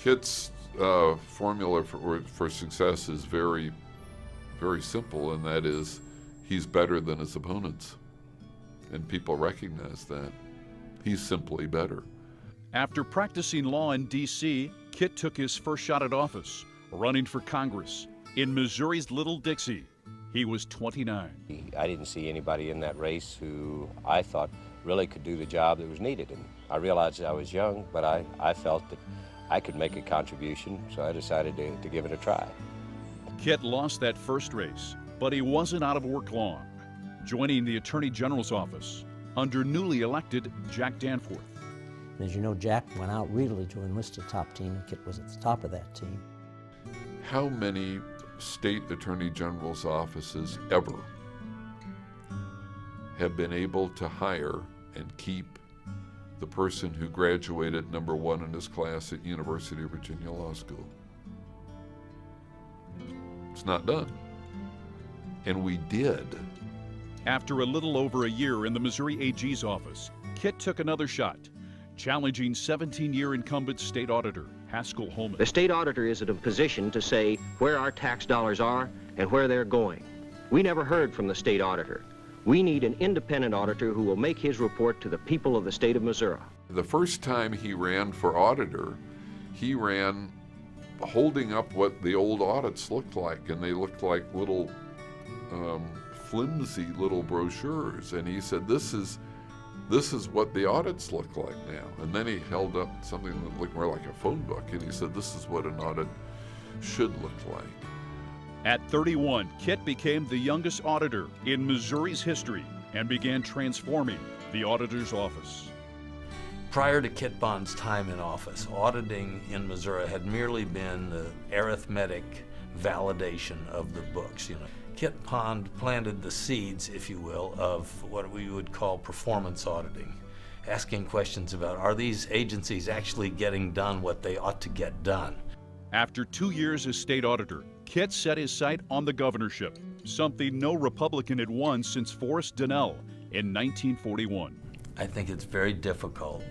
Kit's formula for success is very, very simple, and that is he's better than his opponents. And people recognize that. He's simply better. After practicing law in D.C., Kit took his first shot at office, running for Congress in Missouri's Little Dixie. He was 29. I didn't see anybody in that race who I thought really could do the job that was needed. And I realized I was young, but I felt that I could make a contribution, so I decided to give it a try. Kit lost that first race, but he wasn't out of work long, joining the Attorney General's office under newly elected Jack Danforth. And as you know, Jack went out really to enlist a top team, and Kit was at the top of that team. How many state attorney general's offices ever have been able to hire and keep the person who graduated number one in his class at University of Virginia Law School? It's not done. And we did. After a little over a year in the Missouri AG's office, Kit took another shot, challenging 17-year incumbent state auditor Haskell Holman. The state auditor is in a position to say where our tax dollars are and where they're going. We never heard from the state auditor. We need an independent auditor who will make his report to the people of the state of Missouri. The first time he ran for auditor, he ran holding up what the old audits looked like, and they looked like little flimsy little brochures, and he said, this is what the audits look like now. And then he held up something that looked more like a phone book, and he said, this is what an audit should look like. At 31, Kit became the youngest auditor in Missouri's history and began transforming the auditor's office. Prior to Kit Bond's time in office, auditing in Missouri had merely been the arithmetic validation of the books. Kit Bond planted the seeds, if you will, of what we would call performance auditing, asking questions about, are these agencies actually getting done what they ought to get done? After 2 years as state auditor, Kit set his sight on the governorship, something no Republican had won since Forrest Donnell in 1941. I think it's very difficult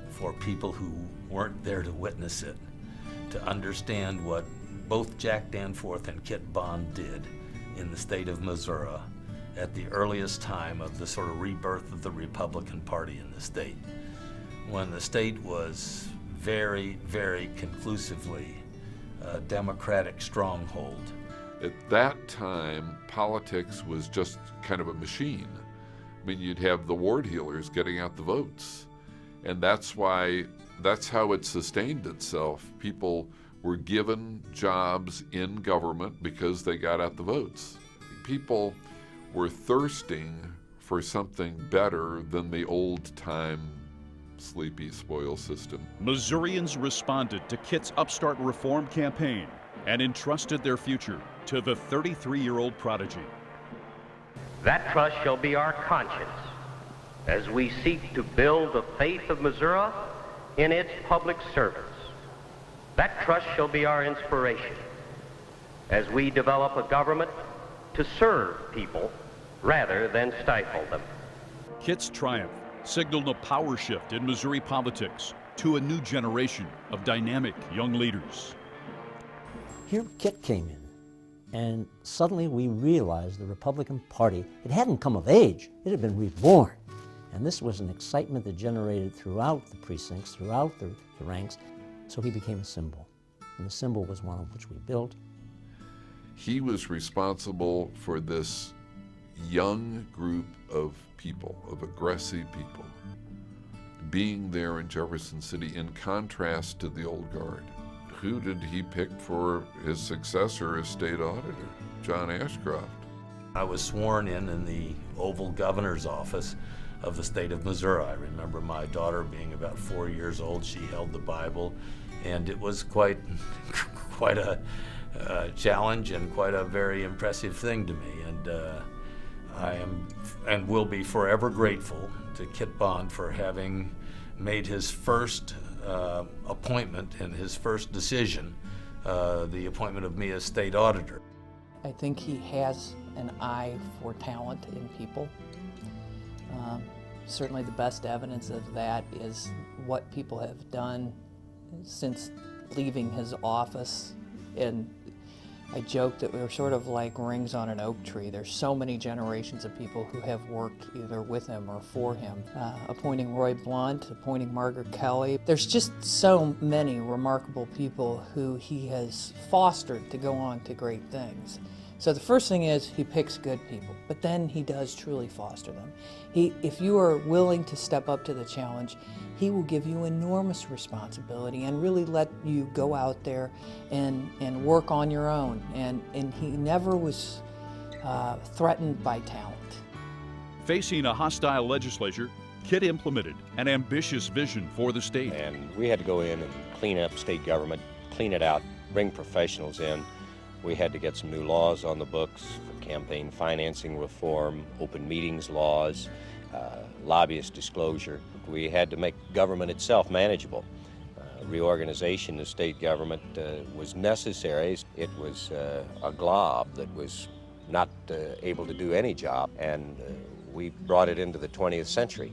for people who weren't there to witness it to understand what both Jack Danforth and Kit Bond did in the state of Missouri at the earliest time of the sort of rebirth of the Republican Party in the state, when the state was very, very conclusively a Democratic stronghold. At that time, politics was just kind of a machine. I mean, you'd have the ward healers getting out the votes. And that's how it sustained itself. People were given jobs in government because they got out the votes. People were thirsting for something better than the old-time sleepy spoil system. Missourians responded to Kit's upstart reform campaign and entrusted their future to the 33-year-old Prodigy. That trust shall be our conscience as we seek to build the faith of Missouri in its public servants. That trust shall be our inspiration as we develop a government to serve people rather than stifle them. Kit's triumph signaled a power shift in Missouri politics to a new generation of dynamic young leaders. Here Kit came in, and suddenly we realized the Republican Party, it hadn't come of age, it had been reborn. And this was an excitement that generated throughout the precincts, throughout the ranks. So he became a symbol, and the symbol was one of which we built. He was responsible for this young group of people, of aggressive people, being there in Jefferson City in contrast to the old guard. Who did he pick for his successor as state auditor? John Ashcroft. I was sworn in the Oval Governor's office of the state of Missouri. I remember my daughter being about 4 years old. She held the Bible, and it was quite a challenge and quite a very impressive thing to me. And I am and will be forever grateful to Kit Bond for having made his first appointment and his first decision, the appointment of me as state auditor. I think he has an eye for talent in people. Certainly the best evidence of that is what people have done since leaving his office, and I joke that we were sort of like rings on an oak tree. There's so many generations of people who have worked either with him or for him. Appointing Roy Blunt, appointing Margaret Kelly. There's just so many remarkable people who he has fostered to go on to great things. So the first thing is he picks good people, but then he does truly foster them. If you are willing to step up to the challenge, he will give you enormous responsibility and really let you go out there and work on your own. And he never was threatened by talent. Facing a hostile legislature, Kit implemented an ambitious vision for the state. And we had to go in and clean up state government, clean it out, bring professionals in. We had to get some new laws on the books for campaign financing reform, open meetings laws, lobbyist disclosure. We had to make government itself manageable. Reorganization of state government was necessary. It was a glob that was not able to do any job, and we brought it into the 20th century.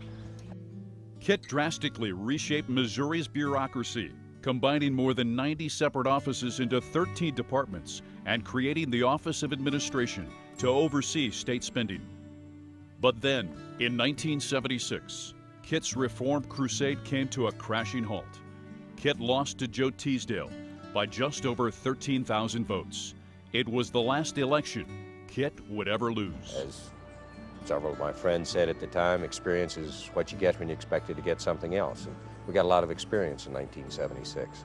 Kit drastically reshaped Missouri's bureaucracy, combining more than 90 separate offices into 13 departments and creating the Office of Administration to oversee state spending. But then, in 1976, Kit's reform crusade came to a crashing halt. Kit lost to Joe Teasdale by just over 13,000 votes. It was the last election Kit would ever lose. As several of my friends said at the time, experience is what you get when you expected to get something else. And we got a lot of experience in 1976.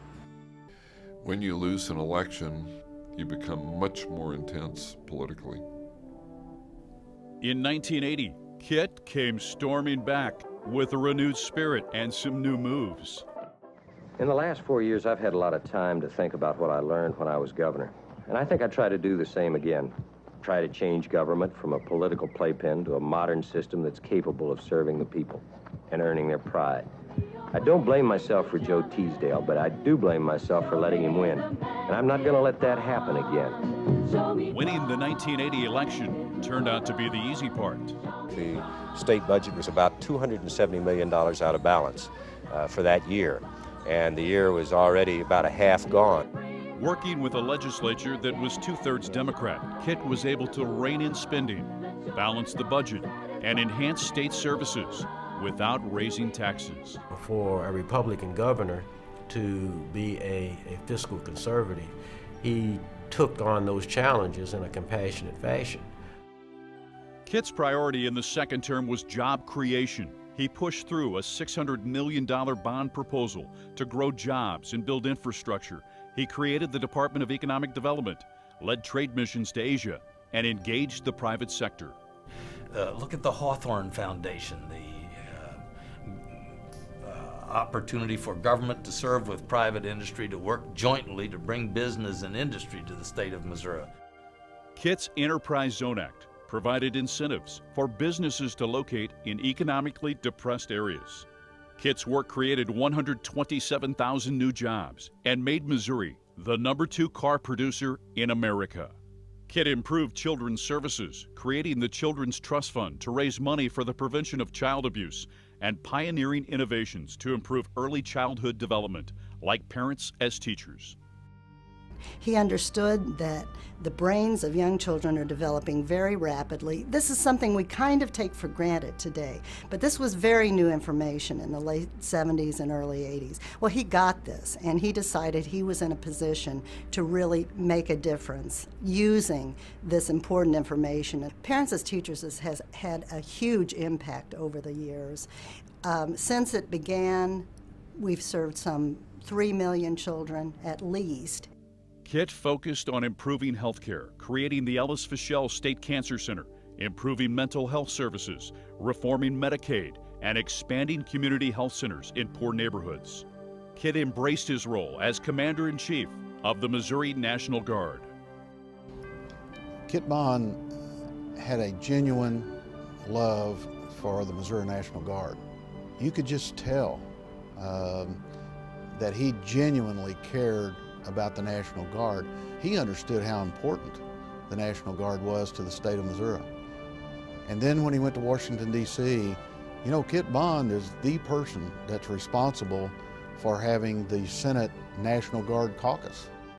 When you lose an election, you become much more intense politically. In 1980, Kit came storming back with a renewed spirit and some new moves. In the last 4 years, I've had a lot of time to think about what I learned when I was governor. And I think I try to do the same again. Try to change government from a political playpen to a modern system that's capable of serving the people and earning their pride. I don't blame myself for Joe Teasdale, but I do blame myself for letting him win. And I'm not going to let that happen again. Winning the 1980 election turned out to be the easy part. The state budget was about $270 million out of balance for that year. And the year was already about a half gone. Working with a legislature that was two-thirds Democrat, Kit was able to rein in spending, balance the budget, and enhance state services without raising taxes. For a Republican governor to be a fiscal conservative, he took on those challenges in a compassionate fashion. Kit's priority in the second term was job creation. He pushed through a $600 million bond proposal to grow jobs and build infrastructure. He created the Department of Economic Development, led trade missions to Asia, and engaged the private sector. Look at the Hawthorne Foundation, the opportunity for government to serve with private industry to work jointly to bring business and industry to the state of Missouri. Kit's Enterprise Zone Act provided incentives for businesses to locate in economically depressed areas. Kit's work created 127,000 new jobs and made Missouri the #2 car producer in America. Kit improved children's services, creating the Children's Trust Fund to raise money for the prevention of child abuse and pioneering innovations to improve early childhood development, like parents as teachers. He understood that the brains of young children are developing very rapidly. This is something we kind of take for granted today, but this was very new information in the late 70s and early 80s. Well, he got this, and he decided he was in a position to really make a difference using this important information. Parents as Teachers has had a huge impact over the years. Since it began, we've served some 3 million children at least. Kit focused on improving health care, creating the Ellis Fischel State Cancer Center, improving mental health services, reforming Medicaid, and expanding community health centers in poor neighborhoods. Kit embraced his role as Commander-in-Chief of the Missouri National Guard. Kit Bond had a genuine love for the Missouri National Guard. You could just tell that he genuinely cared about the National Guard. He understood how important the National Guard was to the state of Missouri. And then when he went to Washington, D.C., you know, Kit Bond is the person that's responsible for having the Senate National Guard caucus.